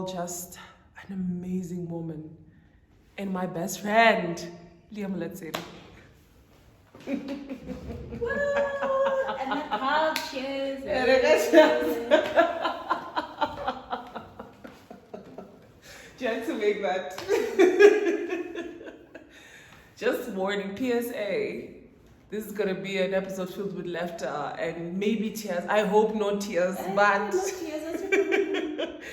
Just an amazing woman and my best friend, Leah Molatseli. And the crowd cheers. Just to make that. Just warning, PSA. This is gonna be an episode filled with laughter and maybe tears. I hope no tears, but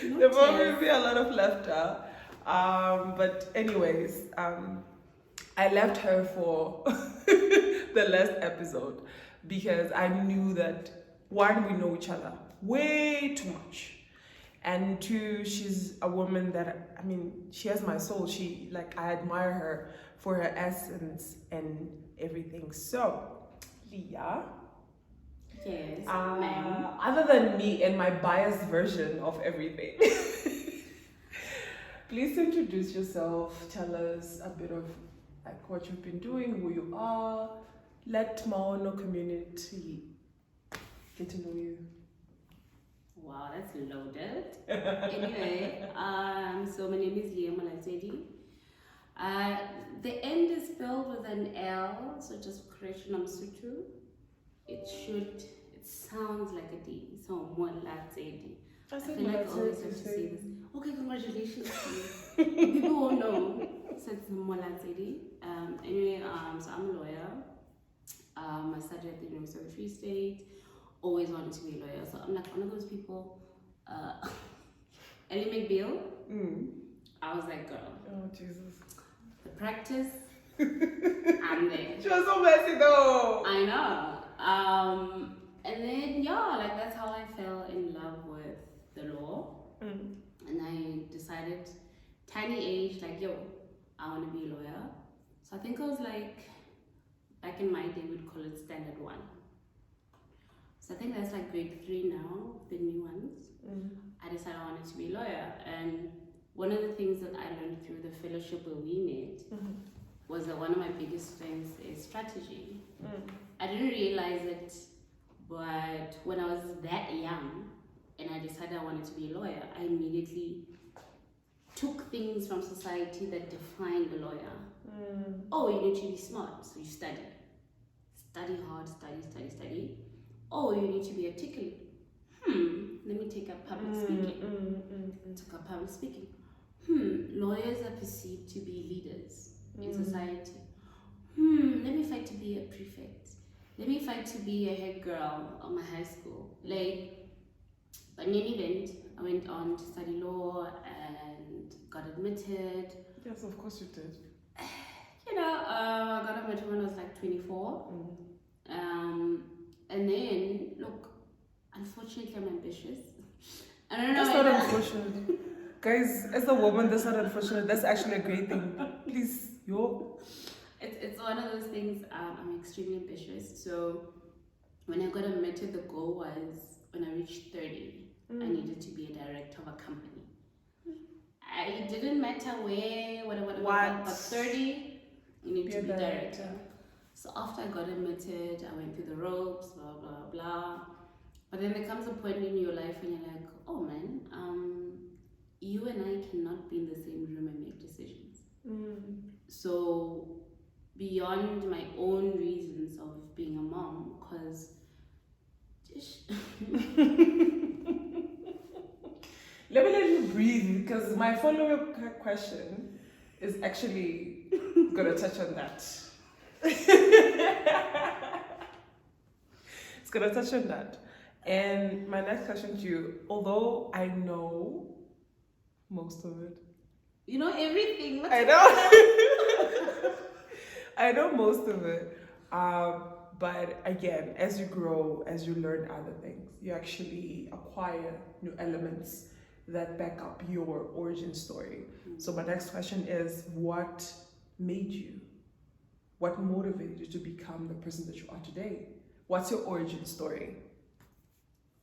No tears. there will be a lot of laughter. But anyways, I left her for the last episode because I knew that one, we know each other way too much, and two, she's a woman that, I mean, she has my soul. I admire her for her essence and everything. So, Leah. Yes, ma'am. Other than me and my biased version of everything, please introduce yourself. Tell us a bit of like what you've been doing, who you are. Let Maono community get to know you. Wow, that's loaded. Anyway, so my name is Leah Molatseli. The end is spelled with an L, so just correction, I'm Sutu. It sounds like a D, so Molatseli. I feel like I always have to say this. Okay, congratulations to you. People won't know. So it's Molatseli. Anyway, so I'm a lawyer. I studied at the University of the Free State. Always wanted to be a lawyer. So I'm like one of those people. Ellie McBeal. I was like, girl. Oh, Jesus. The practice, I'm there. She was so messy though. I know. And then, that's how I fell in love with the law. And I decided, tiny age, I want to be a lawyer. So I think I was like, back in my day, we'd call it standard 1. So I think that's like grade 3 now, the new ones. I decided I wanted to be a lawyer. And one of the things that I learned through the fellowship where we met was that one of my biggest strengths is strategy. I didn't realize it, but when I was that young and I decided I wanted to be a lawyer, I immediately took things from society that defined a lawyer. Oh, you need to be smart, so you study. Study hard, study. Oh, you need to be articulate. Let me take up public speaking. Took up public speaking. Lawyers are perceived to be leaders in society. Let me fight to be a prefect. Let me fight to be a head girl of my high school. But in any event, I went on to study law and got admitted. Yes, of course you did. I got admitted when I was like 24. And then, look, unfortunately, I'm ambitious. I don't know. That's not unfortunate. Guys, as a woman, that's not unfortunate. That's actually a great thing. Please, It's one of those things. I'm extremely ambitious. So when I got admitted, the goal was when I reached 30, I needed to be a director of a company. It didn't matter where, whatever, but 30, you need to be director. So after I got admitted, I went through the ropes, blah, blah, blah. But then there comes a point in your life when you're like, oh man, you and I cannot be in the same room and make decisions. So beyond my own reasons of being a mom, because let me let you breathe, because my follow-up question is actually gonna touch on that. It's gonna touch on that. And my next question to you, although I know most of it. You know everything. I know. I know most of it. But again, as you grow, as you learn other things, you actually acquire new elements that back up your origin story. So my next question is, what made you? What motivated you to become the person that you are today? What's your origin story?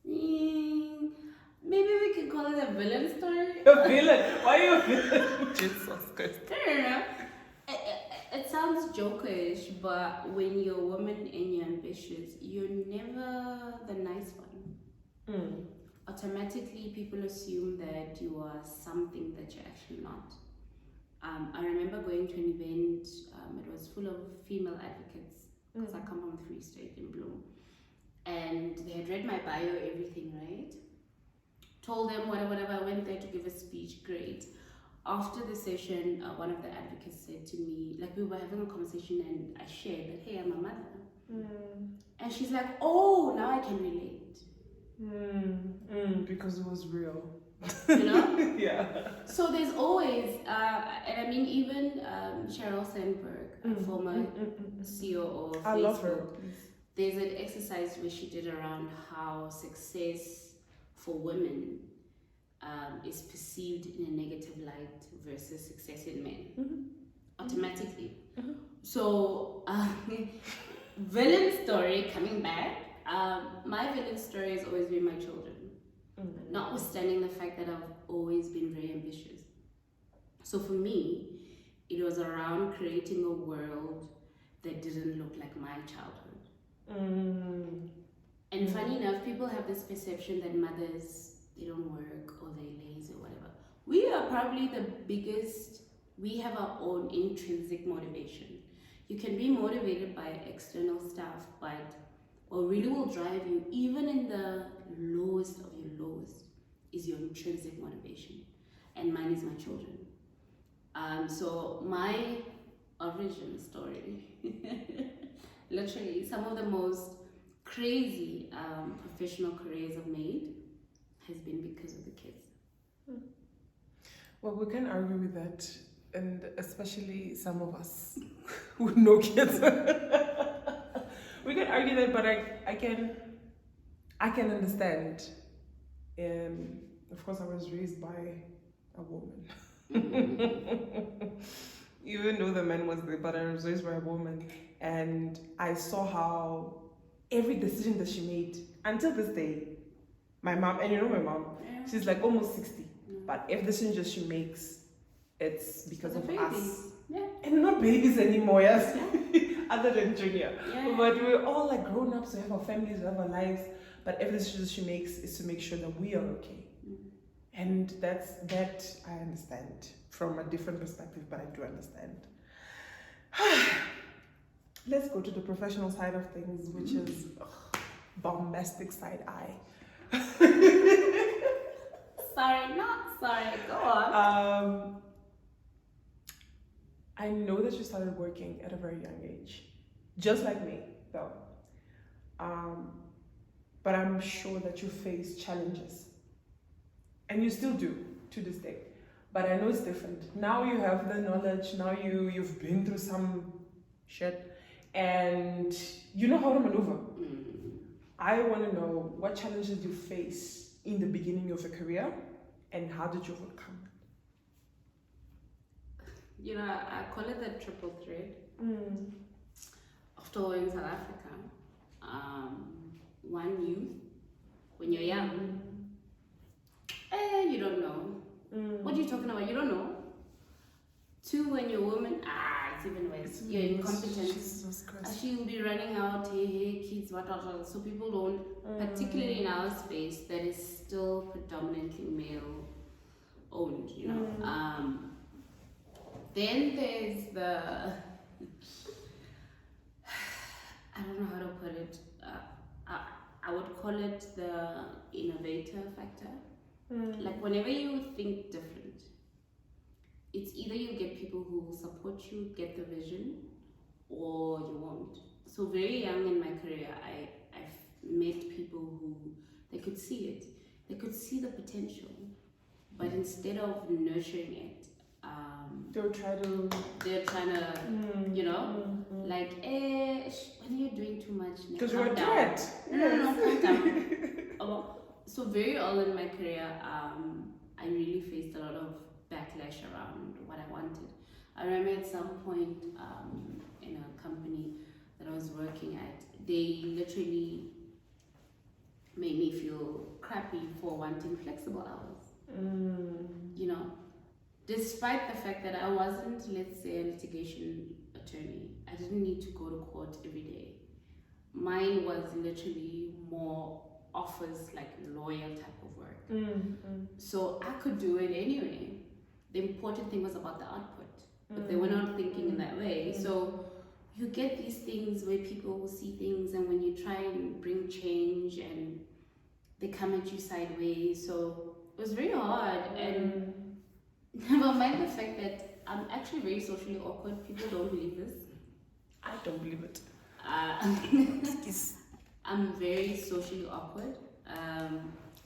Maybe we could call it a villain story. A villain? Why are you a villain? Jesus Christ. I don't know. It sounds jokish, but when you're a woman and you're ambitious, you're never the nice one. automatically people assume that you are something that you're actually not. I remember going to an event, it was full of female advocates, because I come from Free State in Bloem. And they had read my bio, everything, right? Told them whatever, I went there to give a speech, great. After the session, one of the advocates said to me, like we were having a conversation and I shared that, hey, I'm a mother. And she's like, oh, now I can relate. Because it was real. You know? Yeah. So there's always, and I mean, even Sheryl Sandberg, former CEO of Facebook, I love her. There's an exercise where she did around how success for women is perceived in a negative light versus success in men, automatically. So, villain story coming back. My villain story has always been my children. Notwithstanding the fact that I've always been very ambitious. So for me, it was around creating a world that didn't look like my childhood. And funny enough, people have this perception that mothers, they don't work or they're lazy or whatever. We are probably the biggest, we have our own intrinsic motivation. You can be motivated by external stuff, but what really will drive you, even in the lowest of your lowest, is your intrinsic motivation. And mine is my children. So my origin story, literally some of the most crazy professional careers I've made has been because of the kids. Well, we can argue with that, and especially some of us with no kids. We can argue that, but I can understand. Of course, I was raised by a woman. Even though the man was there, but I was raised by a woman, and I saw how every decision that she made until this day, my mom, and you know my mom, she's like almost 60, but every decision that she makes, it's because of us. Yeah. And not babies anymore, yes. Other than Junior. Yeah. But we're all like grown ups, we have our families, we have our lives, but every decision she makes is to make sure that we are okay. And that I understand from a different perspective, but I do understand. Let's go to the professional side of things, which is bombastic side eye. Sorry, not sorry. Go on. I know that you started working at a very young age, just like me, though. But I'm sure that you face challenges, and you still do to this day. But I know it's different. Now you have the knowledge. Now you've been through some shit, and you know how to maneuver. I want to know what challenges you face in the beginning of your career, and how did you overcome it? You know, I call it the triple thread. After all, in South Africa, one, youth, when you're young, you don't know. What are you talking about? You don't know. Two, when you're a woman, it's even worse. You're incompetent. She will be running out, hey, kids, what. So people don't, particularly in our space, that is still predominantly male owned, you know. Then there's the, I don't know how to put it, I would call it the innovator factor. Like whenever you think different, it's either you get people who will support you, get the vision, or you won't. So very young in my career, I've met people who, they could see it. They could see the potential, but instead of nurturing it, they're trying to, you know, like, when you're doing too much, because you're a threat. No, calm down. So very early in my career, I really faced a lot of backlash around what I wanted. I remember at some point in a company that I was working at, they literally made me feel crappy for wanting flexible hours. You know, despite the fact that I wasn't, let's say, a litigation attorney, I didn't need to go to court every day. Mine was literally more offers like lawyer type of work. So I could do it anyway. The important thing was about the output, but they were not thinking in that way. So you get these things where people will see things, and when you try and bring change, and they come at you sideways. So it was very hard, and never mind the fact that I'm actually very socially awkward. People don't believe this. I don't believe it. I'm very socially awkward.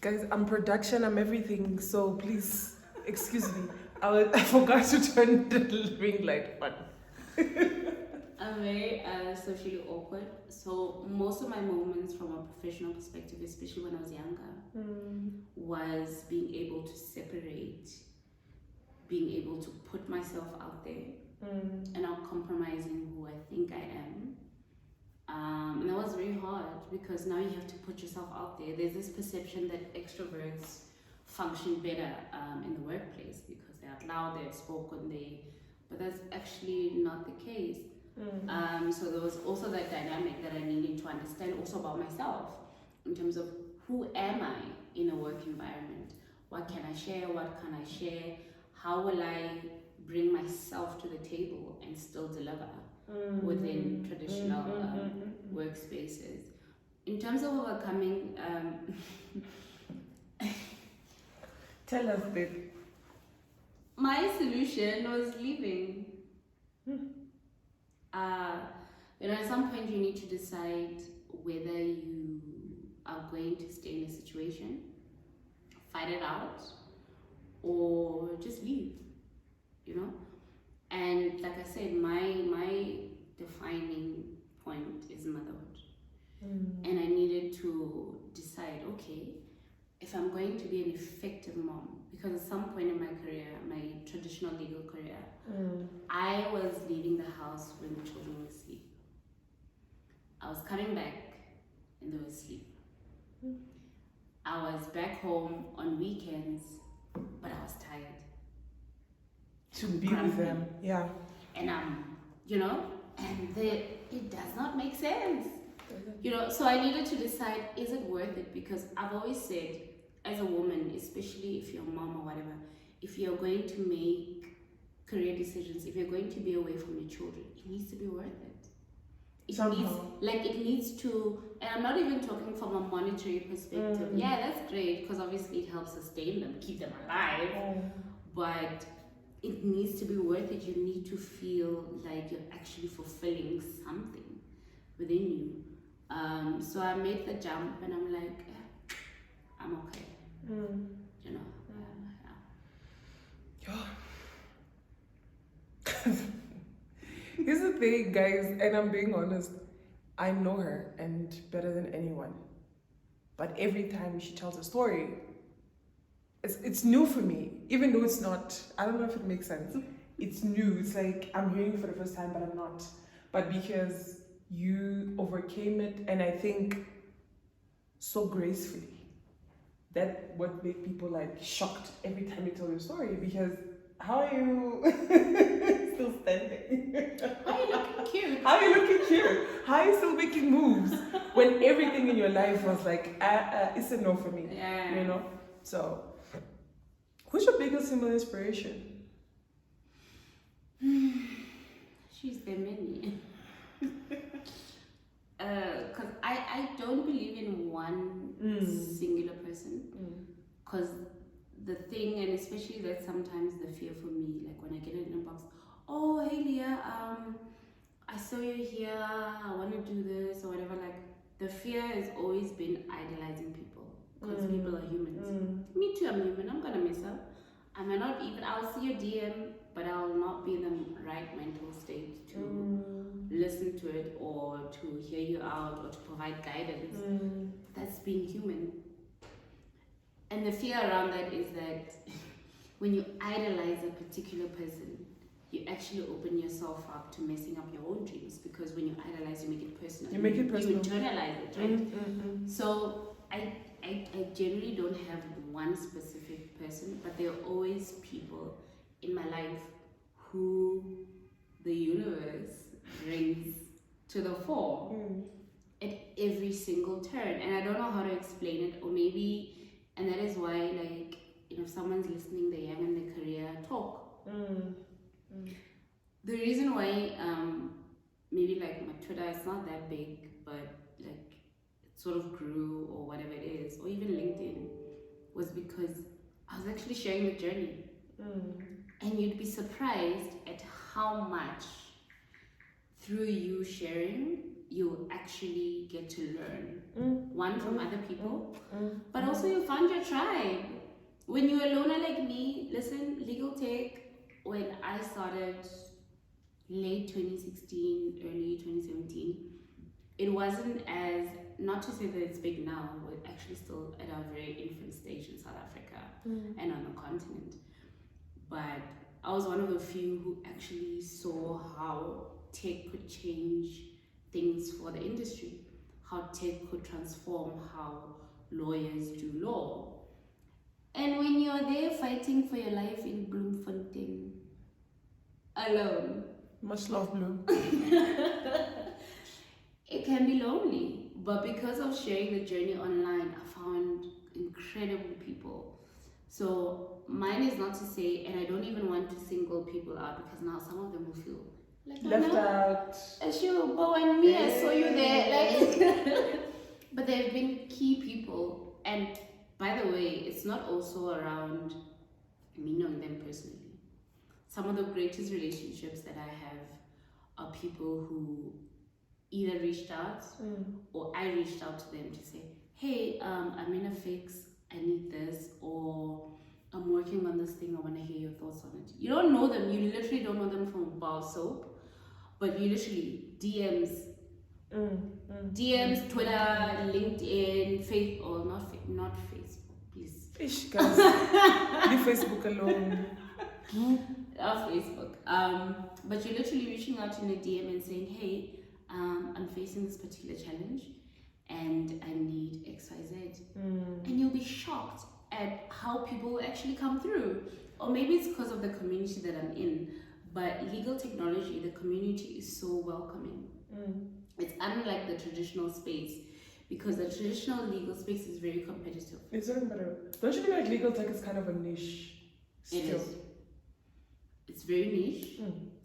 Guys, I'm production, I'm everything, so please, excuse me. I forgot to turn the ring light on. I'm very socially awkward. So most of my moments from a professional perspective, especially when I was younger, was being able to separate, being able to put myself out there and not compromising who I think I am. And that was very hard because now you have to put yourself out there. There's this perception that extroverts function better in the workplace because they're out loud, they're outspoken, but that's actually not the case. So there was also that dynamic that I needed to understand also about myself in terms of who am I in a work environment? What can I share? What can I share? How will I bring myself to the table and still deliver within traditional workspaces? In terms of overcoming, tell us, babe. My solution was leaving. At some point you need to decide whether you are going to stay in a situation, fight it out, or just leave, And like I said, my defining point is motherhood. And I needed to decide, okay, if I'm going to be an effective mom, because at some point in my career, my traditional legal career, I was leaving the house when the children were asleep. I was coming back and they were asleep. I was back home on weekends, but I was tired. To be with them, yeah. And it does not make sense. So I needed to decide, is it worth it? Because I've always said, as a woman, especially if you're a mom or whatever, if you're going to make career decisions, if you're going to be away from your children, it needs to be worth it. It needs to, and I'm not even talking from a monetary perspective. Yeah, that's great, because obviously it helps sustain them, keep them alive, but it needs to be worth it. You need to feel like you're actually fulfilling something within you. So I made the jump and I'm like, I'm okay. Here's the thing, guys, and I'm being honest. I know her and better than anyone. But every time she tells a story, it's new for me. Even though it's not, I don't know if it makes sense. It's new. It's like I'm hearing it for the first time, but I'm not. But because you overcame it, and I think so gracefully, that what make people like shocked every time you tell your story. Because how are you still standing? How are you looking cute? How are you looking cute? How are you still making moves when everything in your life was like, it's a no for me? Yeah. So, who's your biggest female inspiration? She's the many. Because I don't believe in one singular person. Because the thing, and especially that's sometimes the fear for me, like when I get an inbox, oh, hey Leah, I saw you here, I want to do this or whatever. Like, the fear has always been idolizing people, because people are humans. Me too, I'm human, I'm gonna mess up. I may not even, I'll see your DM, but I'll not be in the right mental state to listen to it or to hear you out or to provide guidance. That's being human. And the fear around that is that when you idolize a particular person, you actually open yourself up to messing up your own dreams, because when you idolize, you make it personal. You make it personal. You internalize it, right? So I generally don't have one specific person, but there are always people in my life who the universe brings to the fore at every single turn, and I don't know how to explain it, or maybe, and that is why, like, if someone's listening, they're young in their career, talk. The reason why maybe like my Twitter is not that big, but like it sort of grew or whatever it is, or even LinkedIn, was because I was actually sharing the journey. And you'd be surprised at how much through you sharing you actually get to learn. One, from other people, but also you found your tribe. When you're a loner like me, listen, legal tech, when I started late 2016, early 2017, it wasn't as, not to say that it's big now, we're actually still at our very infant stage in South Africa and on the continent. But I was one of the few who actually saw how tech could change things for the industry, how tech could transform how lawyers do law. And when you're there fighting for your life in Bloemfontein, alone, much love, Bloom. It can be lonely. But because of sharing the journey online, I found incredible people. So mine is not to say, and I don't even want to single people out, because now some of them will feel like left out. Sure, but when me, I saw you there. Like, but there have been key people, and by the way, it's not also around me knowing them personally. Some of the greatest relationships that I have are people who either reached out or I reached out to them to say, hey, I'm in a fix, I need this, or I'm working on this thing, I want to hear your thoughts on it. You don't know them, you literally don't know them from a bar of soap, but you literally DMs, Twitter, LinkedIn, or not Facebook, please. Ish, guys, leave Facebook alone. Facebook. But you're literally reaching out in a DM and saying, hey, I'm facing this particular challenge and I need XYZ. And you'll be shocked at how people will actually come through. Or maybe it's because of the community that I'm in. But legal technology, the community is so welcoming. It's unlike the traditional space, because the traditional legal space is very competitive. It's very competitive. Don't you feel like legal tech is kind of a niche still? It is. It's very niche.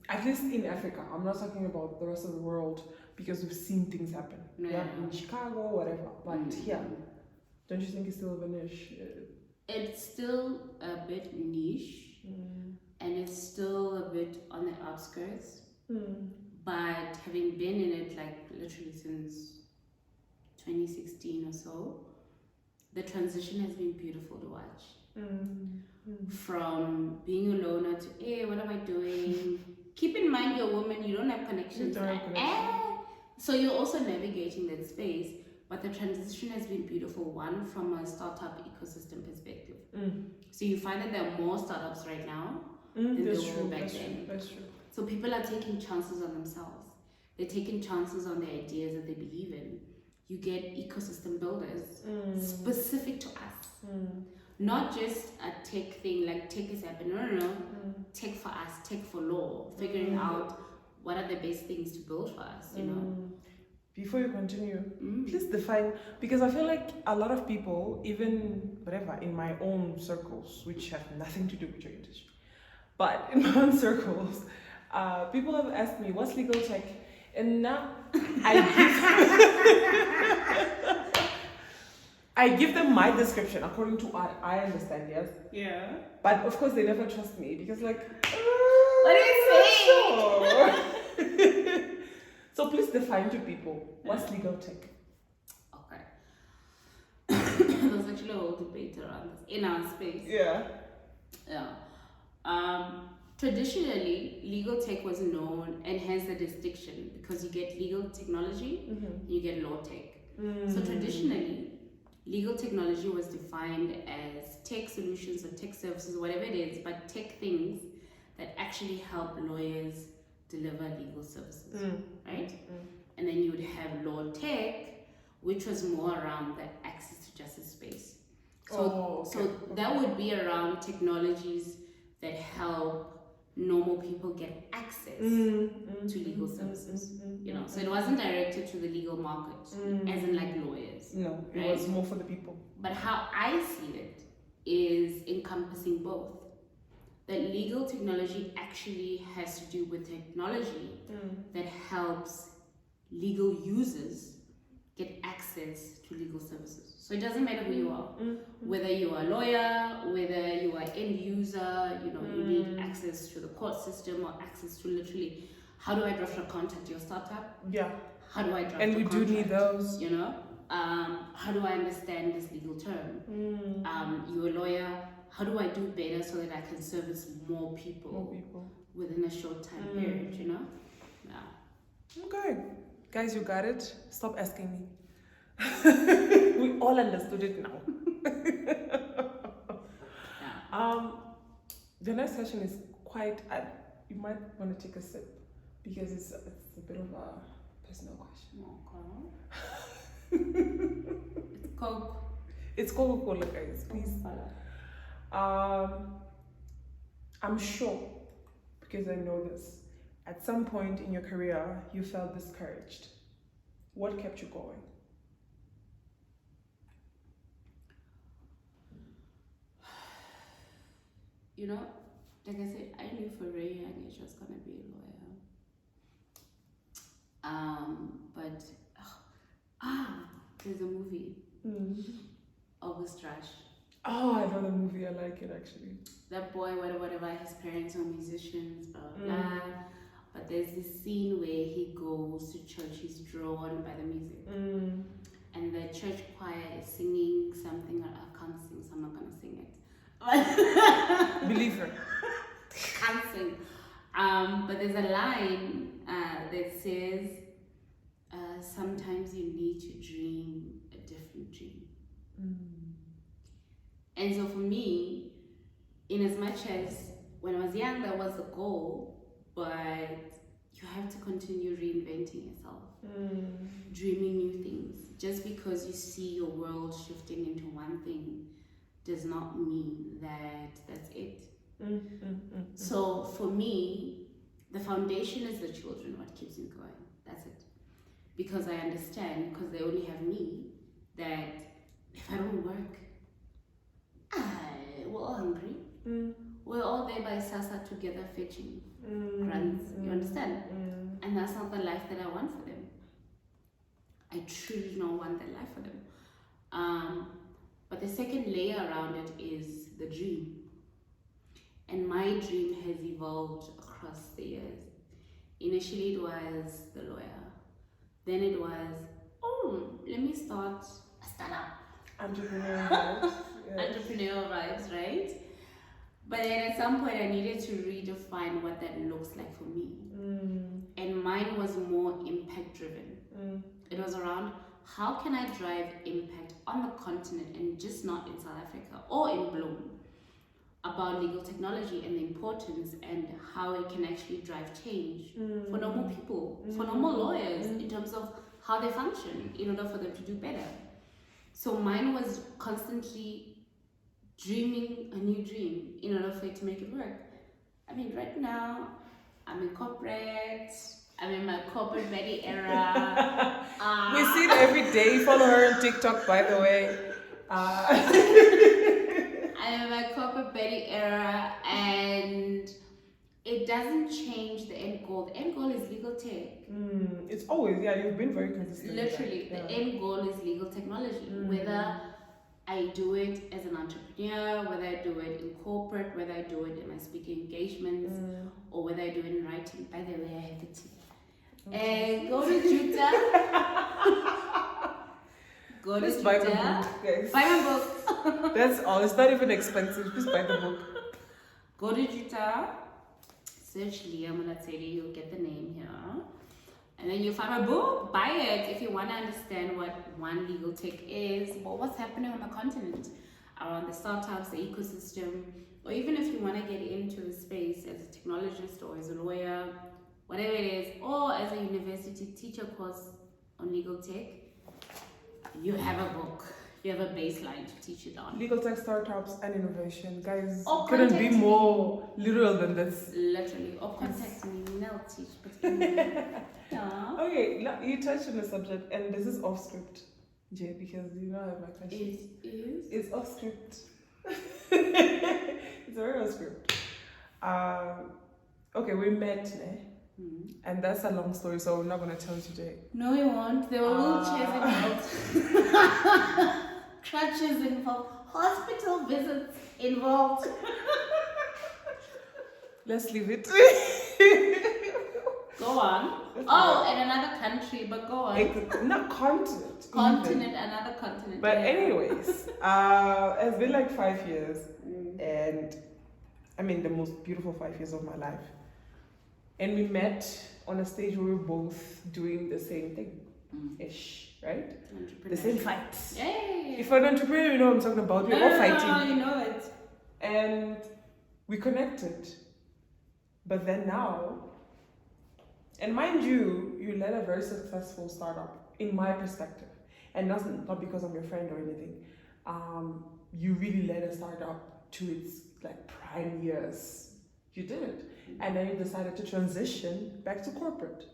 At least in Africa. I'm not talking about the rest of the world, because we've seen things happen. Yeah, in Chicago, whatever. But here, don't you think it's still a niche? It's still a bit niche. And it's still a bit on the outskirts. But having been in it like literally since 2016 or so, the transition has been beautiful to watch. From being a loner to, hey, what am I doing? Keep in mind you're a woman, you don't have connections. So you're also navigating that space, but the transition has been beautiful, one, from a startup ecosystem perspective. So you find that there are more startups right now than there were back then. That's true. So people are taking chances on themselves. They're taking chances on the ideas that they believe in. You get ecosystem builders specific to us. Not just a tech thing, like tech is happening. No. Tech for us, tech for law. Figuring out what are the best things to build for us, you know? Before you continue, please define, because I feel like a lot of people, even whatever, in my own circles, which have nothing to do with your industry, but in my own circles, people have asked me, what's legal tech? And now I give them my description according to what I understand, yes? Yeah. But of course, they never trust me, because like, what do you say? Sure. So please define to people, what's legal tech? Okay. There's actually a whole debate around this in our space. Yeah. Traditionally, legal tech was known and has the distinction because you get legal technology, you get law tech. So traditionally, legal technology was defined as tech solutions or tech services, whatever it is, but tech things that actually help lawyers deliver legal services, right? And then you would have law tech, which was more around the access to justice space. So that would be around technologies that help normal people get access to legal services. You know, so it wasn't directed to the legal market, as in like lawyers. No, it right? was more for the people. But how I see it is encompassing both. That legal technology actually has to do with technology that helps legal users get access to legal services. So it doesn't matter who you are, whether you are a lawyer, whether you are end user, you know, you need access to the court system or access to literally, how do I draft a contract to your startup? Yeah. How do I draft and a we contract? do need those. You know, how do I understand this legal term? You're a lawyer. How do I do better so that I can service more people within a short time period? You know, yeah. Okay, guys, you got it. Stop asking me. We all understood it now. The next session is quite. You might want to take a sip because it's a bit of a personal question. Okay. It's Coke. It's Coca-Cola, guys. Please. I'm sure, because I know this, at some point in your career, you felt discouraged. What kept you going? You know, like I said, I knew for a very young age I was gonna be a lawyer. There's a movie, August Rush. Oh, I know the movie. I like it actually. That boy, whatever, his parents are musicians, blah blah. But there's this scene where he goes to church. He's drawn by the music, and the church choir is singing something. I can't sing, so I'm not gonna sing it. Believe her. Can't sing. But there's a line that says, "Sometimes you need to dream a different dream." And so for me, in as much as when I was young, that was the goal, but you have to continue reinventing yourself, dreaming new things. Just because you see your world shifting into one thing does not mean that that's it. So for me, the foundation is the children, what keeps me going. That's it. Because I understand, because they only have me, that if I don't work, we're all hungry. We're all there by Sasa together fetching grants. You understand? And that's not the life that I want for them. I truly don't want that life for them. But the second layer around it is the dream. And my dream has evolved across the years. Initially it was the lawyer. Then it was, let me start a startup. Entrepreneurial vibes. Entrepreneurial vibes, right? But then at some point I needed to redefine what that looks like for me. And mine was more impact driven. It was around, how can I drive impact on the continent and just not in South Africa or in Bloem, about legal technology and the importance and how it can actually drive change for normal people, for normal lawyers, in terms of how they function in order for them to do better. So mine was constantly dreaming a new dream in order for it to make it work. I mean, right now, I'm in corporate, I'm in my corporate Betty era. We see it every day. Follow her on TikTok, by the way. I'm in my corporate Betty era, and it doesn't change the end goal. The end goal is legal tech. It's always, you've been very consistent. Literally, the end goal is legal technology. Whether I do it as an entrepreneur, whether I do it in corporate, whether I do it in my speaking engagements, or whether I do it in writing. By the way, I have the tea. Go to Juta. Go to Just buy the Juta. book, guys. Buy my book. That's all. It's not even expensive. Just buy the book. Go to Juta. Search Leah Molatseli. You'll get the name here. And then you'll find my book. Buy it if you want to understand what one legal tech is, or what's happening on the continent, around the startups, the ecosystem, or even if you want to get into the space as a technologist or as a lawyer, whatever it is, or as a university teacher course on legal tech, you have a book. you have a baseline to teach it on. Legal tech startups and innovation, guys, Or couldn't be contact more literal than this. Literally, or contact me, I'll teach. But yeah. Okay, now you touched on the subject, and this is off script, Jay, because you know I have my questions. It is. It's off script. It's very off script. Okay, we met, and that's a long story, so we're not gonna tell you today. No, we won't. There were wheelchairs involved, crutches involved, hospital visits involved. Let's leave it. Go on. Oh, in another country, but go on. Not continent. Continent, another continent. But anyways, it's been like 5 years, and I mean the most beautiful 5 years of my life. And we met on a stage where we were both doing the same thing, ish, right? The same fight. Yay! If I'm an entrepreneur, you know what I'm talking about. We're all fighting. No, you know it. And we connected. But then now, and mind you, you led a very successful startup, in my perspective. And not because I'm your friend or anything. You really led a startup to its like prime years. You did. And then you decided to transition back to corporate.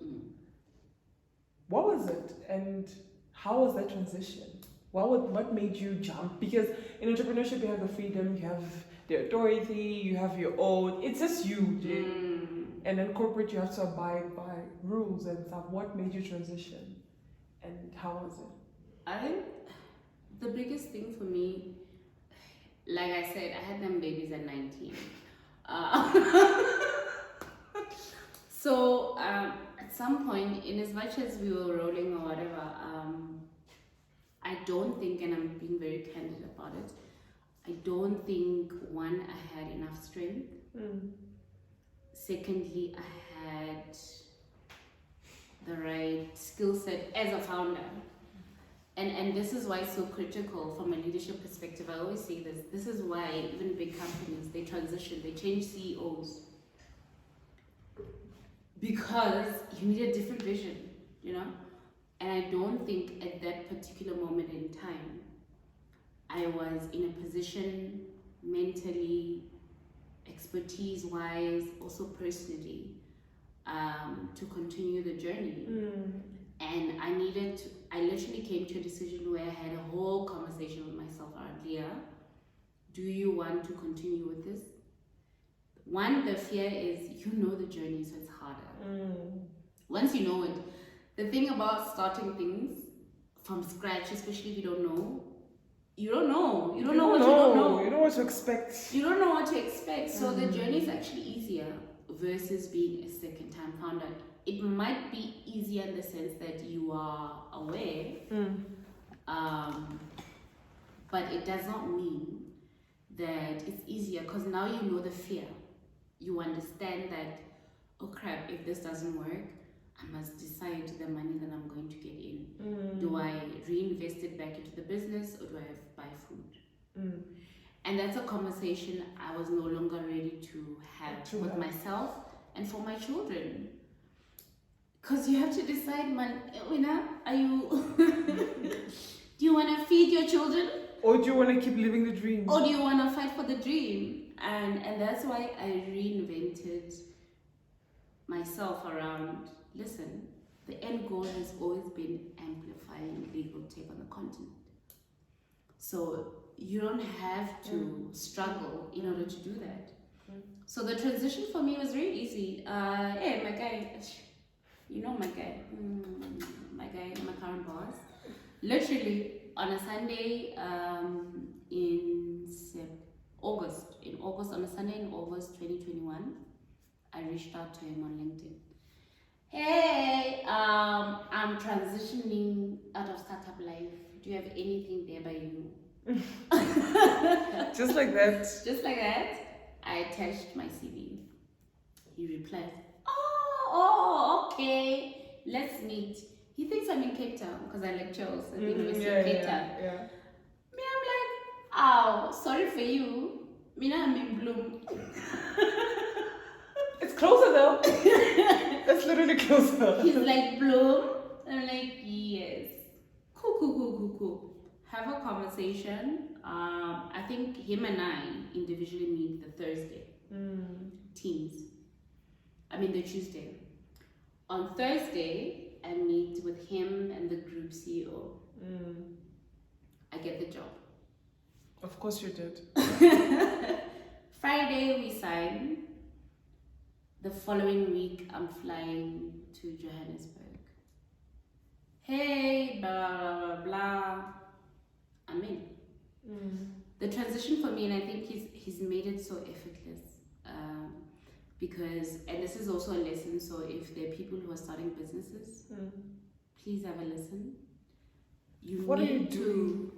What was it? And how was that transition? What made you jump? Because in entrepreneurship, you have the freedom, you have the authority, you have your own. It's just you, Jay. And then corporate, you have to abide by rules and stuff. What made you transition? And how was it? I think the biggest thing for me, like I said, I had them babies at 19. So at some point, in as much as we were rolling or whatever, I don't think, and I'm being very candid about it, I don't think, one, I had enough strength. Secondly, I had the right skill set as a founder. And this is why it's so critical from a leadership perspective. I always say this. This is why even big companies, they transition, they change CEOs. Because you need a different vision, you know? And I don't think at that particular moment in time, I was in a position mentally, expertise-wise, also personally, to continue the journey. And I literally came to a decision where I had a whole conversation with myself around, Leah, do you want to continue with this? One, the fear is, you know the journey, so it's harder. Once you know it, the thing about starting things from scratch, especially if you don't know, you don't know. You don't know what you don't know. You don't know what to expect. You don't know what to expect. So the journey is actually easier versus being a second-time founder. It might be easier in the sense that you are aware, but it does not mean that it's easier, because now you know the fear. You understand that, oh crap, if this doesn't work, I must decide the money that I'm going to get in. Do I reinvest it back into the business, or do I buy food? And that's a conversation I was no longer ready to have with myself and for my children. Because you have to decide, man, are you do you want to feed your children? Or do you want to keep living the dream? Or do you want to fight for the dream? And that's why I reinvented myself around, listen, the end goal has always been amplifying legal tech on the continent. So you don't have to struggle in order to do that. So the transition for me was really easy. Hey, my guy, you know my guy, my current boss. Literally on a Sunday in August, on a Sunday in August 2021, I reached out to him on LinkedIn. Hey, I'm transitioning out of startup life. Do you have anything there by you? Just like that. Just like that, I attached my CV. He replied, oh, okay, let's meet. He thinks I'm in Cape Town because I lecture also at the University of Cape Town. Me, I'm like, oh, sorry for you. Me, I'm in Bloom. It's closer though. It's literally closer. He's like, Bloom? I'm like, yes. Cool. How have a conversation. I think him and I individually meet the Thursday. Teams. The Tuesday. On Thursday, I meet with him and the group CEO. I get the job. Of course you did. Friday, we sign. The following week, I'm flying to Johannesburg. Hey, blah, blah, blah. I'm in. The transition for me, and I think he's made it so effortless. Because, and this is also a lesson, so if there are people who are starting businesses, please have a listen. What are you doing?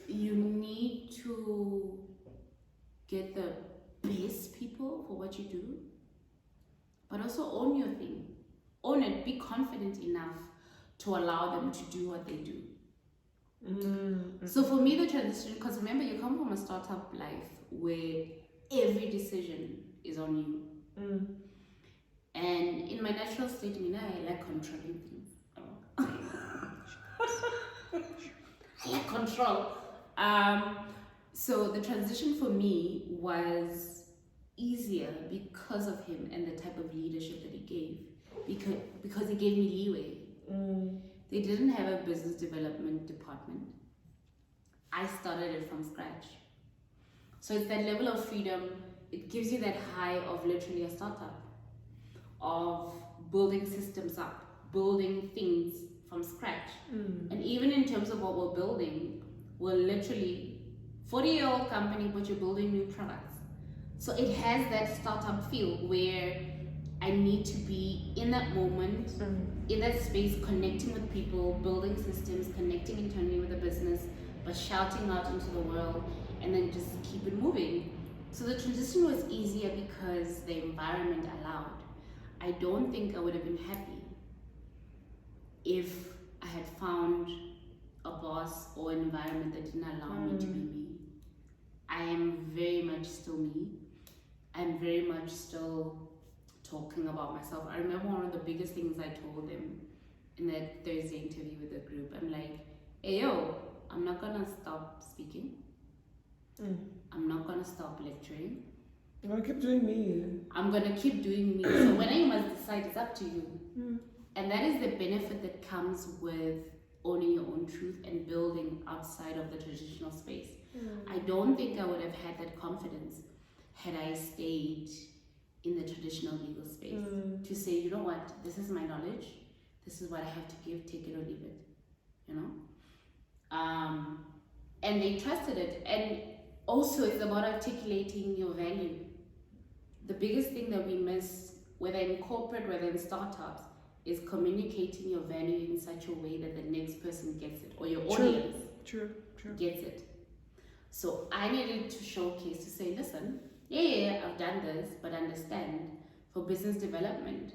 You need to get the best people for what you do, but also own your thing. Own it. Be confident enough to allow them to do what they do. So for me, the transition, because remember, you come from a startup life where every decision is on you. And in my natural state, I like controlling things. I like control. So the transition for me was easier because of him and the type of leadership that he gave. Because he gave me leeway. They didn't have a business development department. I started it from scratch. So it's that level of freedom. It gives you that high of literally a startup, of building systems up, building things from scratch. And even in terms of what we're building, we're literally 40-year-old company, but you're building new products. So it has that startup feel where I need to be in that moment, in that space, connecting with people, building systems, connecting internally with the business, but shouting out into the world, and then just keep it moving. So the transition was easier because the environment allowed. I don't think I would have been happy if I had found a boss or an environment that didn't allow me to be me. I am very much still me. I'm very much still talking about myself. I remember one of the biggest things I told them in that Thursday interview with the group. I'm like, hey yo, I'm not gonna stop speaking. I'm not gonna stop lecturing. I'm gonna keep doing me. I'm gonna keep doing me. So when you must decide, it's up to you. And that is the benefit that comes with owning your own truth and building outside of the traditional space. I don't think I would have had that confidence had I stayed in the traditional legal space to say, you know what, this is my knowledge, this is what I have to give, take it or leave it, and they trusted it. And also it's about articulating your value. The biggest thing that we miss, whether in corporate, whether in startups, is communicating your value in such a way that the next person gets it, or your audience gets it. So I needed to showcase, to say, listen, yeah, I've done this, but understand, for business development,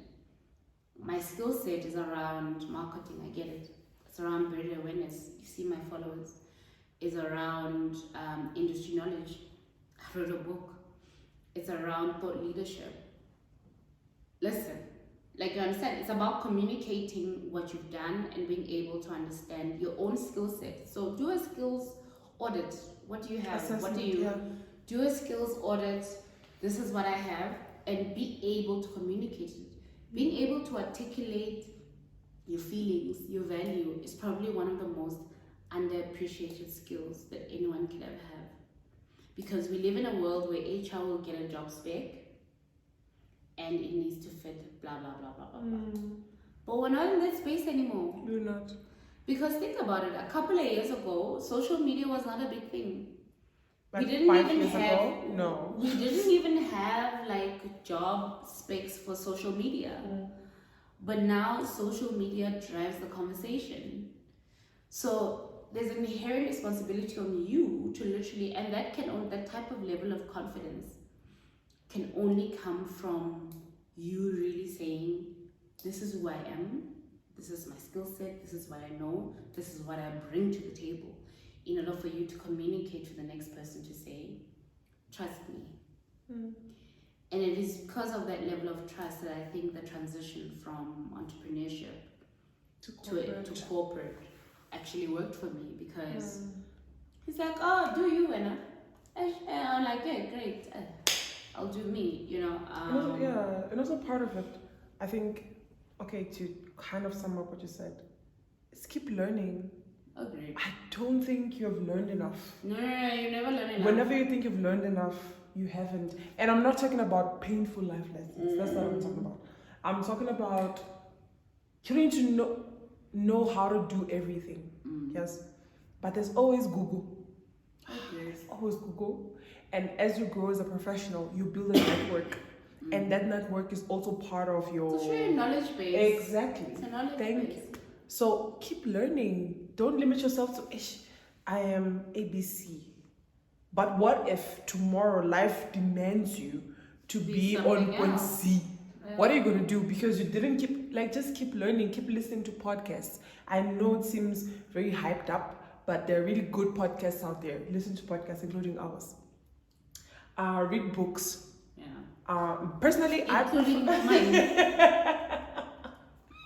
my skill set is around marketing, I get it. It's around brand awareness, you see my followers. It's around industry knowledge, I wrote a book. It's around thought leadership. Listen, like you understand, it's about communicating what you've done and being able to understand your own skill set. So do a skills audit. What do you have? Assessment, what do you do? A skills audit. This is what I have, and be able to communicate it. Being able to articulate your feelings, your value, is probably one of the most underappreciated skills that anyone could ever have. Because we live in a world where HR will get a job spec and it needs to fit blah blah blah blah blah blah. But we're not in that space anymore. We're not. Because think about it, a couple of years ago, social media was not a big thing. Like we didn't 5 even years have ago? No. We didn't even have like job specs for social media. But now social media drives the conversation. So there's an inherent responsibility on you to literally, and that type of level of confidence can only come from you really saying, this is who I am, this is my skill set, this is what I know, this is what I bring to the table, in order for you to communicate to the next person to say, trust me. And it is because of that level of trust that I think the transition from entrepreneurship to corporate actually worked for me, because he's like, oh, do you, and I'm like, yeah, great, I'll do me, you know. And also part of it, I think, okay, to kind of sum up what you said, is keep learning. Agreed. I don't think you have learned enough. No, you never learn enough. Whenever you think you've learned enough, you haven't. And I'm not talking about painful life lessons. That's not what I'm talking about. I'm talking about you need to know how to do everything. Yes. But there's always Google. There's always Google. And as you grow as a professional, you build a network. And that network is also part of your... It's really knowledge base. Exactly. It's a knowledge Thank base. you. So keep learning. Don't limit yourself to, I am ABC. But what if tomorrow life demands you to be on point C? Yeah. What are you going to do? Because you didn't just keep learning, keep listening to podcasts. I know it seems very hyped up, but there are really good podcasts out there. Listen to podcasts, including ours. Read books. Yeah. Personally, including mine.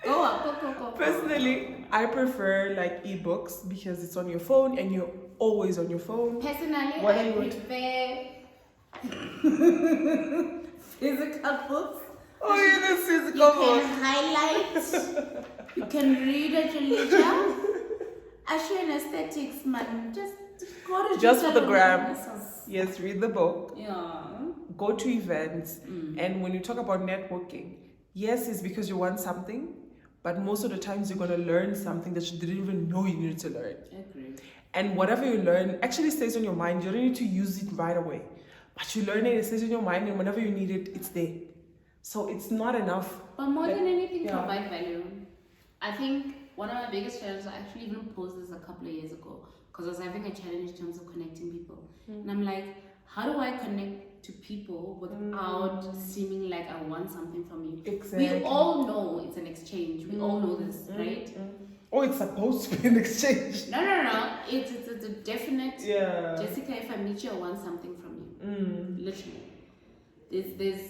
Go. Personally, I prefer like ebooks because it's on your phone and you're always on your phone. Personally, I prefer physical books. Oh, yeah, that's physical books. You can highlight. You can read at your leisure. Actually, in aesthetics, man, just for the gram. Yes, read the book. Yeah. Go to events, and when you talk about networking, yes, it's because you want something. But most of the times you're going to learn something that you didn't even know you needed to learn. Agreed. And whatever you learn actually stays on your mind. You don't need to use it right away. But you learn it stays in your mind, and whenever you need it, it's there. So it's not enough. But more than anything, provide value. I think one of my biggest challenges, I actually even posed this a couple of years ago, because I was having a challenge in terms of connecting people. And I'm like, how do I connect to people without seeming like I want something from you? Exactly. We all know it's an exchange. We all know this, right? Oh, it's supposed to be an exchange. No. It's a definite. Yeah. Jessica, if I meet you, I want something from you. Literally. There's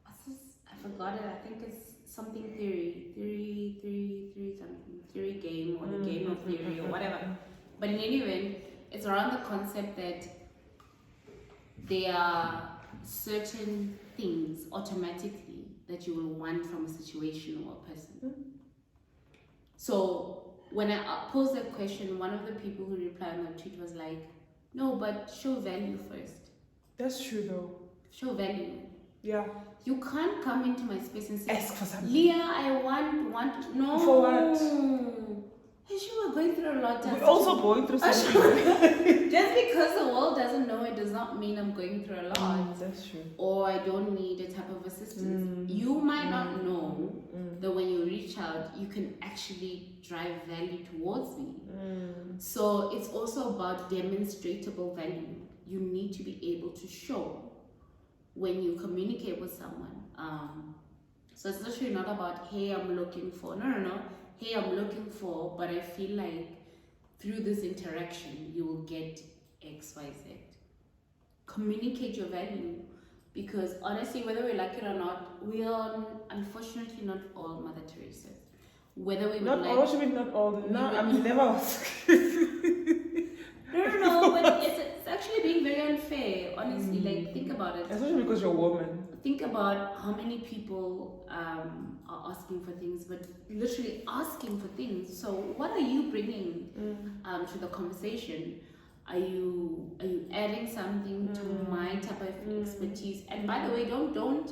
what's this? I forgot it. I think it's something theory something. Theory game, or the game of theory, or whatever. But in any event, it's around the concept that there are certain things automatically that you will want from a situation or a person. So when I posed that question, one of the people who replied on the tweet was like, no, but show value first. That's true though. Show value. Yeah. You can't come into my space and say, ask for something. Leah, I want no. For what? Hey, we're going through a lot. We're also going through something. Just because the world doesn't know it does not mean I'm going through a lot. That's true. Or I don't need a type of assistance. You might not know that when you reach out, you can actually drive value towards me. So it's also about demonstratable value. You need to be able to show when you communicate with someone. So it's literally not about, hey, I'm looking for. No. Hey, I'm looking for, but I feel like through this interaction, you will get X, Y, Z. Communicate your value, because honestly, whether we like it or not, we are unfortunately not all Mother Teresa. Whether we not would all, like, what you mean not all? No, I'm never. No, but it's actually being very unfair, honestly. Like, think about it. Especially because you're a woman. Think about how many people are asking for things, but literally asking for things. So what are you bringing to the conversation? Are you adding something to my type of expertise? And by the way, don't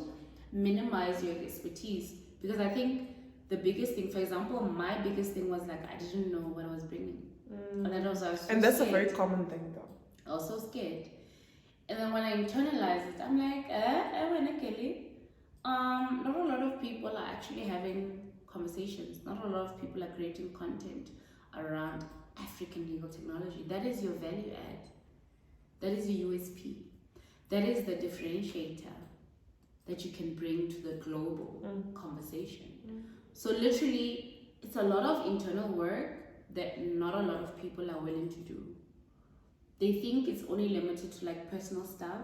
minimize your expertise, because I think the biggest thing, for example, my biggest thing was like I didn't know what I was bringing. And that's scared. A very common thing though. I was so scared. And then when I internalized it, I'm like, Kelly. Not a lot of people are actually having conversations. Not a lot of people are creating content around African legal technology. That is your value add. That is your USP. That is the differentiator that you can bring to the global conversation. So literally, it's a lot of internal work that not a lot of people are willing to do. They think it's only limited to like personal stuff,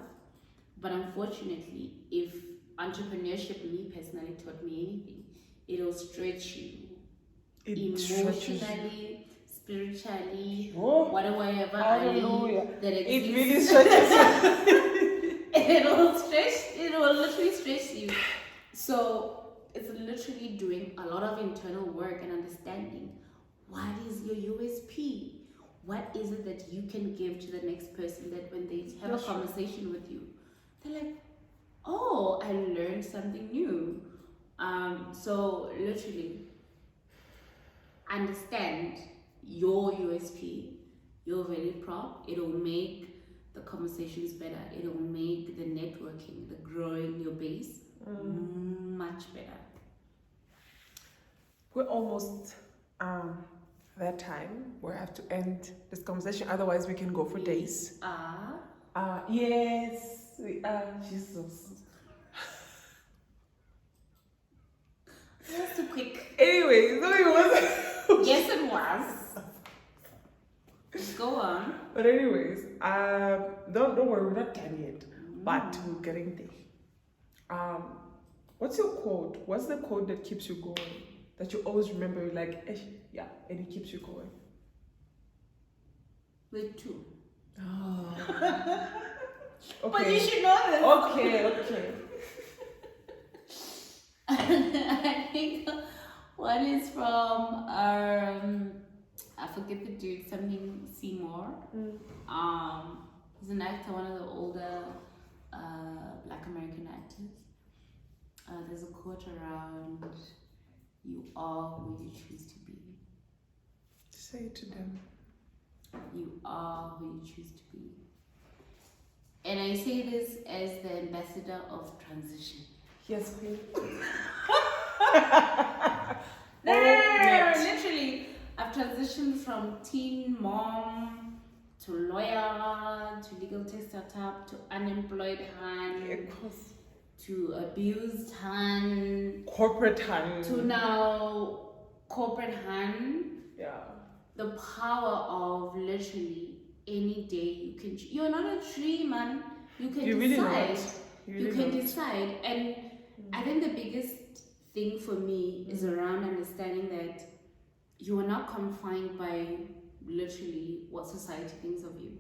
but unfortunately, if entrepreneurship, me personally, taught me anything, it'll stretch you. It stretches Emotionally, spiritually, Oh, whatever hallelujah. that It exists. really stretches It will literally stretch you. So it's literally doing a lot of internal work and understanding what is your USP. What is it that you can give to the next person that when they have a conversation with you, they're like, oh, I learned something new. So literally understand your USP, your value prop. It'll make the conversations better. It'll make the networking, the growing your base much better. We're almost that time where I have to end this conversation. Otherwise, we can go for days. Yes, we are. Jesus. That's too quick. Anyway, so it was. Yes, it was. Go on. But anyways, don't worry, we're not done yet. But we're getting there. What's your quote? What's the quote that keeps you going? That you always remember, like, yeah, and it keeps you going. With two. Oh. But Okay. you should know this. Okay. I think one is from I forget the dude, something Seymour. He's an actor, one of the older Black American actors. There's a quote around, "You are who you choose to be." Say it to them. You are who you choose to be. And I say this as the ambassador of transition. Yes, queen. No, literally, I've transitioned from teen mom to lawyer to legal tech startup to unemployed hand to abused hand, corporate hand, to now corporate hand. Yeah. The power of literally any day you can. You're not a tree, man. You can decide. You can decide, and I think the biggest thing for me is around understanding that you are not confined by literally what society thinks of you.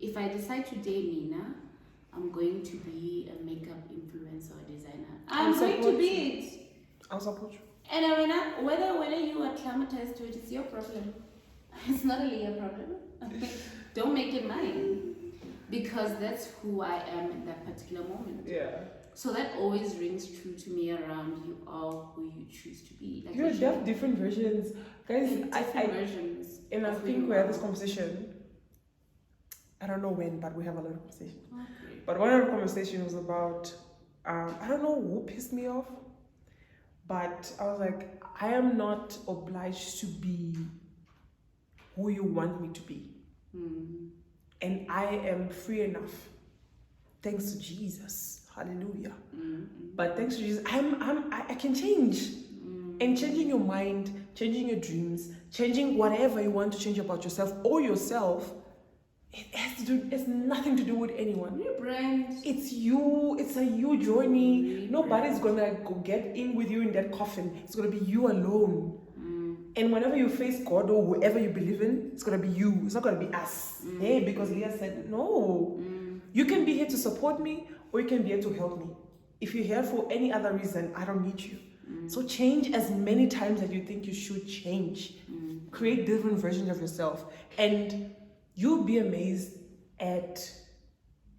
If I decide today, Nina, I'm going to be a makeup influencer or designer, I'm going to be it. I'll support you. And whether you are traumatized to it, it's your problem. It's not a Leah problem. Don't make it mine. Because that's who I am in that particular moment. Yeah. So that always rings true to me around you are who you choose to be. Like you have different versions. Guys, different versions. And I think we had this conversation. I don't know when, but we have a lot of conversations. Okay. But one of the conversations was about, I don't know who pissed me off, but I was like, I am not obliged to be who you want me to be. And I am free enough, thanks to Jesus. Hallelujah. But thanks to Jesus, I can change. And changing your mind, changing your dreams, changing whatever you want to change about yourself or yourself, it's nothing to do with anyone. Rebrand. It's you. It's a you journey. Nobody's gonna go get in with you in that coffin. It's gonna be you alone. And whenever you face God or whoever you believe in, it's gonna be you. It's not gonna be us. Hey, because Leah said no. You can be here to support me, or you can be here to help me. If you're here for any other reason, I don't need you. So change as many times as you think you should change. Create different versions of yourself, and you'll be amazed at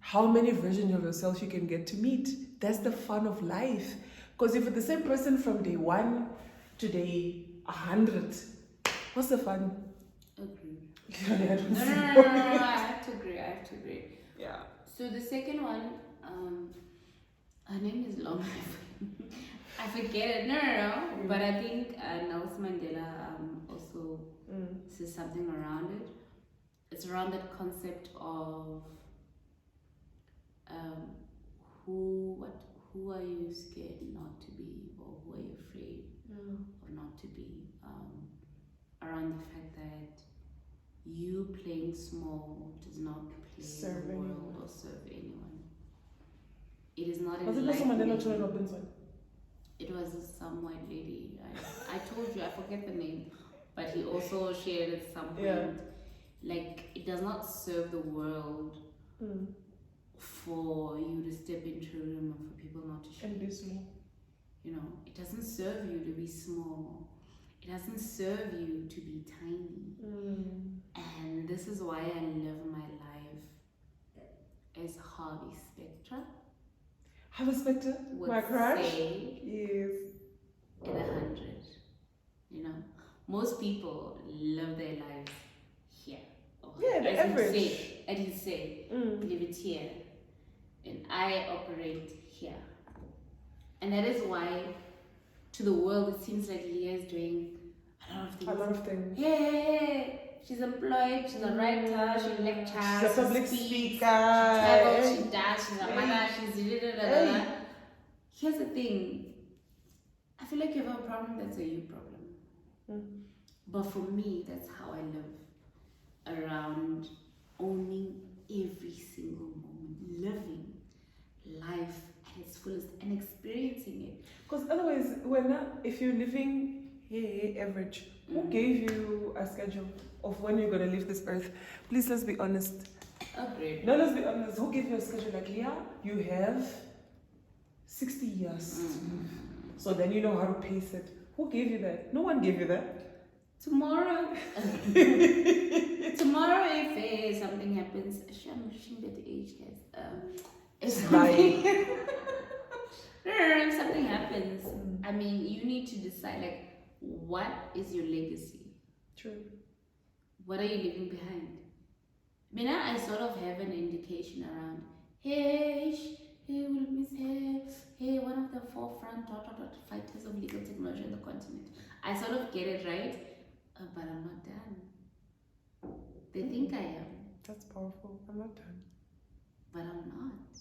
how many versions of yourself you can get to meet. That's the fun of life. Because if you're the same person from day 1 to day 100, what's the fun? Agree. No, I have to agree. Yeah. So the second one, her name is long. I forget it. No. But I think Nelson Mandela also says something around it. It's around that concept of who are you scared not to be, or who are you afraid of not to be? Around the fact that you playing small does not play the world or serve anyone. It is not enlightening. It was some white lady. I told you, I forget the name, but he also shared at some point. Yeah. Like, it does not serve the world for you to step into a room and for people not to share. And be small. You know, it doesn't serve you to be small. It doesn't serve you to be tiny. And this is why I live my life as Harvey Specter. Harvey Specter? My crush? Yes. In 100. You know, most people live their lives here. Yeah, the average. As you say, live it here. And I operate here. And that is why, to the world, it seems like Leah is doing a lot of things. Hey, she's employed, she's a writer, she lectures, she's a public speaks, speaker. She travels, she does, she's a mother, she's Here's the thing. I feel like you have a problem, that's a you problem. But for me, that's how I live. Around owning every single moment, living life at its fullest and experiencing it. Because otherwise, if you're living average, who gave you a schedule of when you're going to leave this earth? Please, let's be honest. Agreed. No, let's be honest. Who gave you a schedule? Like, Leah, you have 60 years to live. So then you know how to pace it. Who gave you that? No one gave you that. Tomorrow, if something happens, I'm reaching that age, guys. If something, if something happens, I mean, you need to decide, like, what is your legacy? True. What are you leaving behind? I mean, I sort of have an indication around, hey, we'll miss her. Hey, one of the forefront fighters of legal technology on the continent. I sort of get it, right? But I'm not done. They think I am. That's powerful. I'm not done. But I'm not.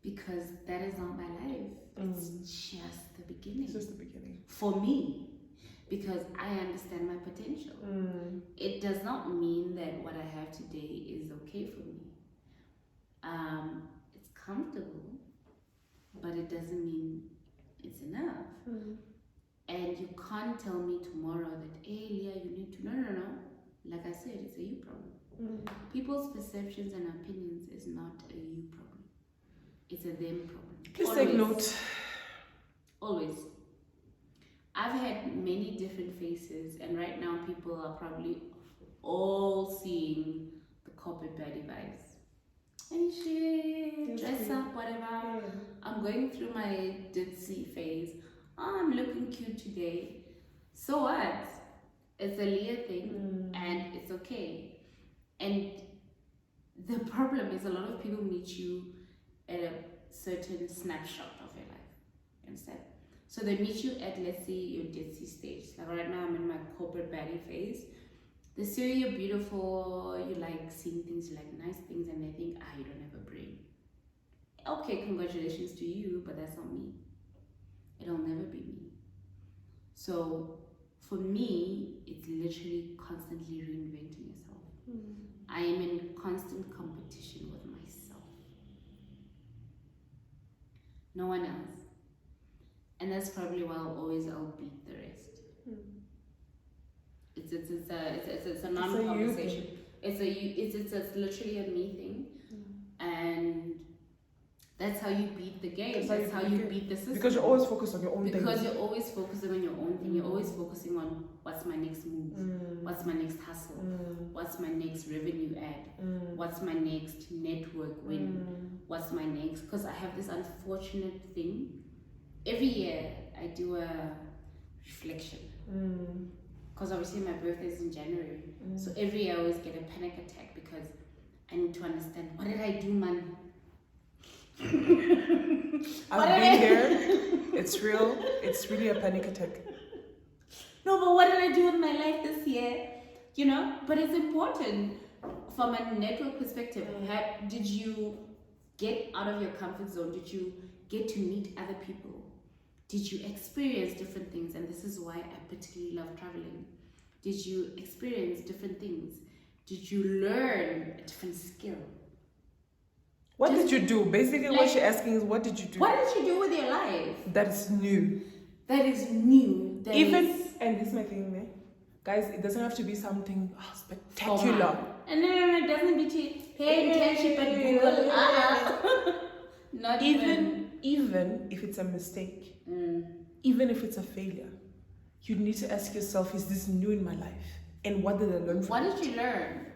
Because that is not my life. It's just the beginning. It's just the beginning. For me. Because I understand my potential. It does not mean that what I have today is okay for me. It's comfortable, but it doesn't mean it's enough. And you can't tell me tomorrow that, hey, Leah, you need to... No. Like I said, it's a you problem. People's perceptions and opinions is not a you problem. It's a them problem. Please take note. Always. I've had many different faces, and right now people are probably all seeing the corporate baddie vibes. And shit, dress up, whatever. I'm going through my ditzy phase. Oh, I'm looking cute today. So what? It's a Leah thing, and it's okay. And the problem is a lot of people meet you at a certain snapshot of your life. You understand? So they meet you at, let's say, your ditzy stage. Like right now, I'm in my corporate baddie phase. They see you're beautiful, you like seeing things, you like nice things, and they think, you don't have a brain. Okay, congratulations to you, but that's not me. It'll never be me. So for me, it's literally constantly reinventing yourself. I am in constant competition with myself. No one else. And that's probably why I'll beat the rest. It's a non-conversation. It's literally a me thing. And that's how you beat the game. That's how you beat the system. Because you're always focused on your own thing. Because you're always focusing on your own thing. You're always focusing on what's my next move, what's my next hustle, what's my next revenue add, what's my next network win, what's my next. Because I have this unfortunate thing. Every year I do a reflection. Because obviously my birthday is in January. So every year I always get a panic attack because I need to understand, what did I do, man? I've been there. It's real. It's really a panic attack. No, but what did I do with my life this year? You know? But it's important from a network perspective. Did you get out of your comfort zone? Did you get to meet other people? Did you experience different things? And this is why I particularly love traveling. Did you experience different things? Did you learn a different skill? What did you do? Basically, what she's asking is, what did you do? What did you do with your life? That is new. That is new. And this is my thing, man. Guys, it doesn't have to be something spectacular. And no, it doesn't be to pay internship at Google. Not even if it's a mistake, even if it's a failure, you need to ask yourself, is this new in my life? And what did I learn from it? What did you learn?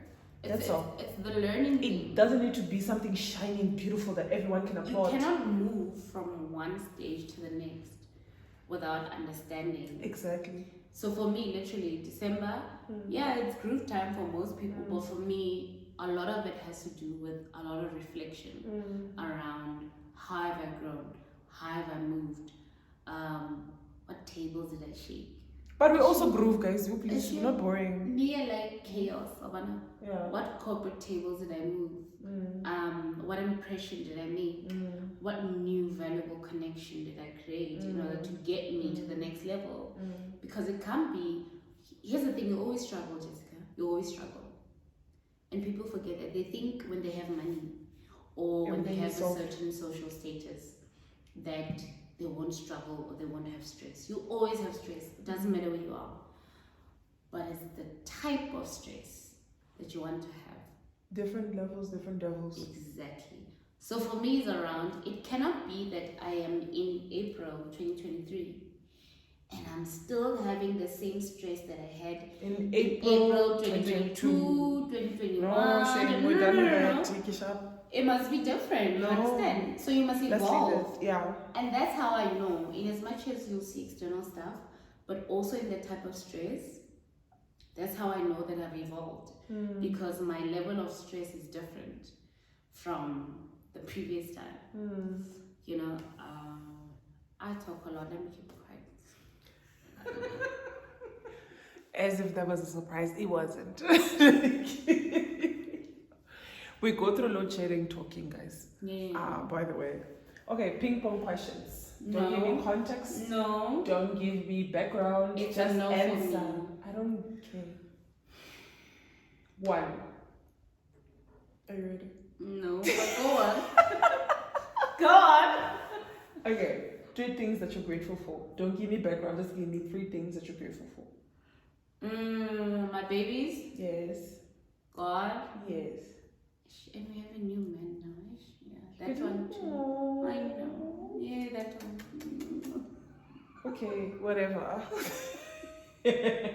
That's all. It's the learning. It doesn't need to be something shiny and beautiful that everyone can applaud. You cannot move from one stage to the next without understanding. Exactly. So for me, literally, December, it's groove time for most people, but for me, a lot of it has to do with a lot of reflection around how have I grown, how have I moved, what tables did I shake. But we also groove, guys. You please, not boring. Me, I like chaos. Yeah. What corporate tables did I move? What impression did I make? What new valuable connection did I create in order to get me to the next level? Because it can't be. Here's the thing: you always struggle, Jessica. You always struggle, and people forget that. They think when they have money or when they have a certain social status that they won't struggle or they won't have stress. You always have stress. It doesn't matter where you are. But it's the type of stress that you want to have. Different levels, different devils. Exactly. So for me, it's around, it cannot be that I am in April 2023 and I'm still having the same stress that I had in April 2022, 2021. No. It must be different, you understand? So you must evolve. Yeah. And that's how I know, in as much as you'll see external stuff, but also in that type of stress, that's how I know that I've evolved. Because my level of stress is different from the previous time. You know, I talk a lot, let me keep quiet. As if that was a surprise, it wasn't. We go through load shedding talking, guys. Yeah. By the way. Okay, ping pong questions. Don't give me context. No. Don't give me background. It's just a no answer. for me. I don't care. 1. Are you ready? No, but go on. Go on. Okay, 3 things that you're grateful for. Don't give me background, just give me 3 things that you're grateful for. My babies. Yes. God. Yes. And we have a new man now. Yeah, that one too. I know. Yeah, that one. Okay, whatever. Yeah.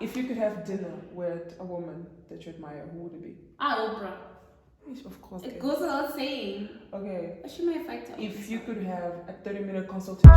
If you could have dinner with a woman that you admire, who would it be? Oprah. Yes, of course. It goes without saying. Okay. She might fight to If you could have a 30-minute consultation.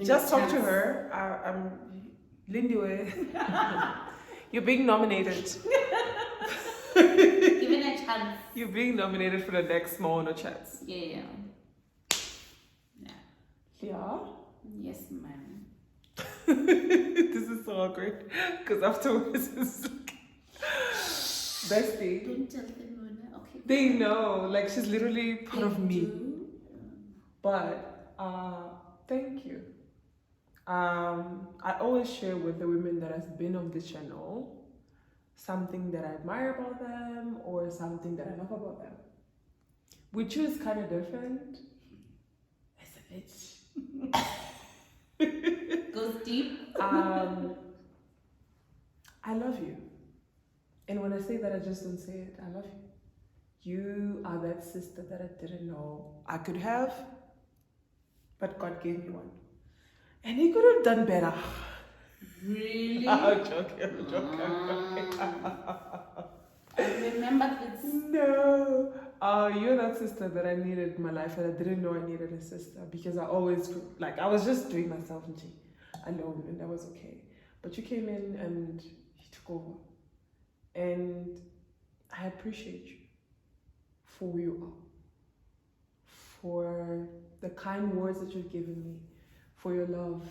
Just talk to her. Lindy, you're being nominated. Given a chance months. You're being nominated for the next Maono chats. Yeah. Yeah? Yes, ma'am. This is so awkward. Because afterwards it's like... Bestie. Don't tell them, Mona. Okay. They know. Like, she's literally part of me. Do. But, thank you. I always share with the women that has been on this channel something that I admire about them or something that I love about them. With you is kind of different. It's a bitch. Goes deep. I love you. And when I say that, I just don't say it. I love you. You are that sister that I didn't know I could have, but God gave me one. And he could have done better. Really? I'm joking. I remember this. No. You're that sister that I needed in my life, and I didn't know I needed a sister because I always, like, I was just doing myself alone, and that was okay. But you came in and you took over. And I appreciate you for who you are, for the kind words that you've given me, for your love.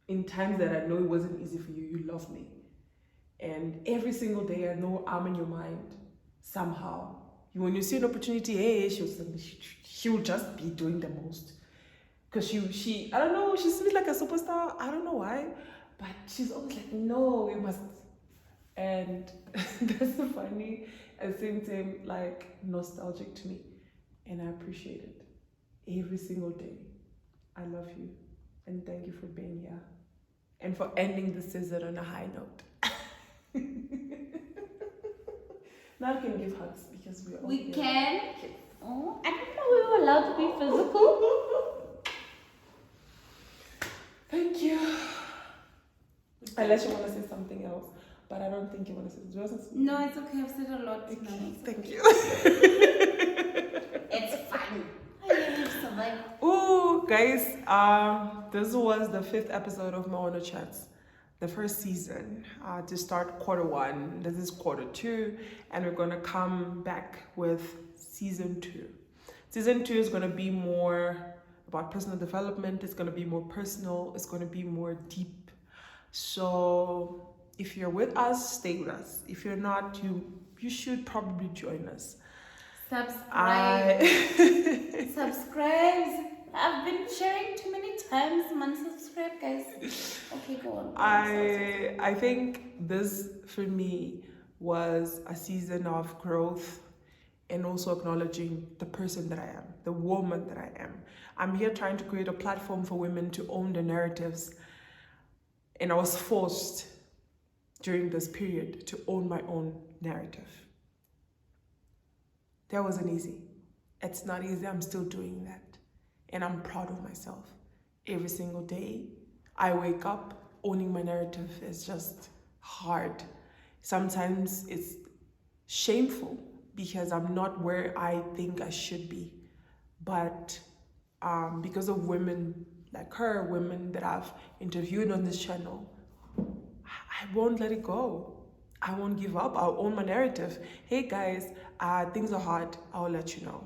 In times that I know it wasn't easy for you, you love me. And every single day I know I'm in your mind somehow. When you see an opportunity, hey, she'll just be doing the most. Because she I don't know, she's like a superstar. I don't know why. But she's always like, no, we must. And that's so funny. At the same time, like, nostalgic to me. And I appreciate it every single day. I love you. And thank you for being here. And for ending the season on a high note. Now I can give hugs because we're all We here. can. Oh, I didn't know we were allowed to be physical. Thank you. Unless you want to say something else. But I don't think you want to say something. No, it's okay. I've said a lot tonight. Okay, thank you. It's fun. I really survived. Oh, guys, this was the 5th episode of Maono Chats, the first season, to start Q1. This is Q2, and we're going to come back with season 2. Season 2 is going to be more about personal development. It's going to be more personal. It's going to be more deep. So if you're with us, stay with us. If you're not, you should probably join us. Subscribe. Subscribe. I've been sharing too many times. Unsubscribe, guys. Okay, go on. I think this for me was a season of growth and also acknowledging the person that I am, the woman that I am. I'm here trying to create a platform for women to own their narratives. And I was forced during this period to own my own narrative. That wasn't easy. It's not easy. I'm still doing that. And I'm proud of myself. Every single day, I wake up, owning my narrative is just hard. Sometimes it's shameful because I'm not where I think I should be. But because of women like her, women that I've interviewed on this channel, I won't let it go. I won't give up. I'll own my narrative. Hey guys, things are hard. I'll let you know.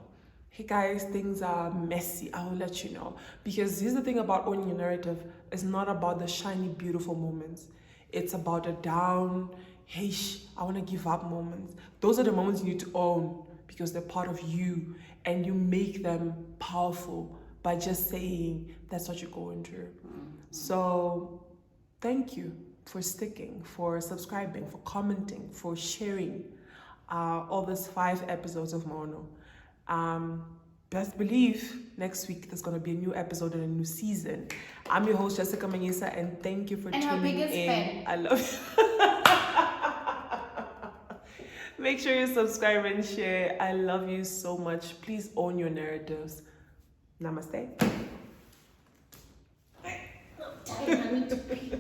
Hey guys, things are messy. I will let you know. Because here's the thing about owning your narrative. It's not about the shiny, beautiful moments. It's about the down, hey, I want to give up moments. Those are the moments you need to own because they're part of you. And you make them powerful by just saying that's what you're going through. So thank you for sticking, for subscribing, for commenting, for sharing all these 5 episodes of Maono. Best believe next week there's going to be a new episode and a new season. I'm your host, Jessica Manyisa, and thank you for tuning in. I love you. Make sure you subscribe and share. I love you so much. Please own your narratives. Namaste. I'm tired. I need to pee.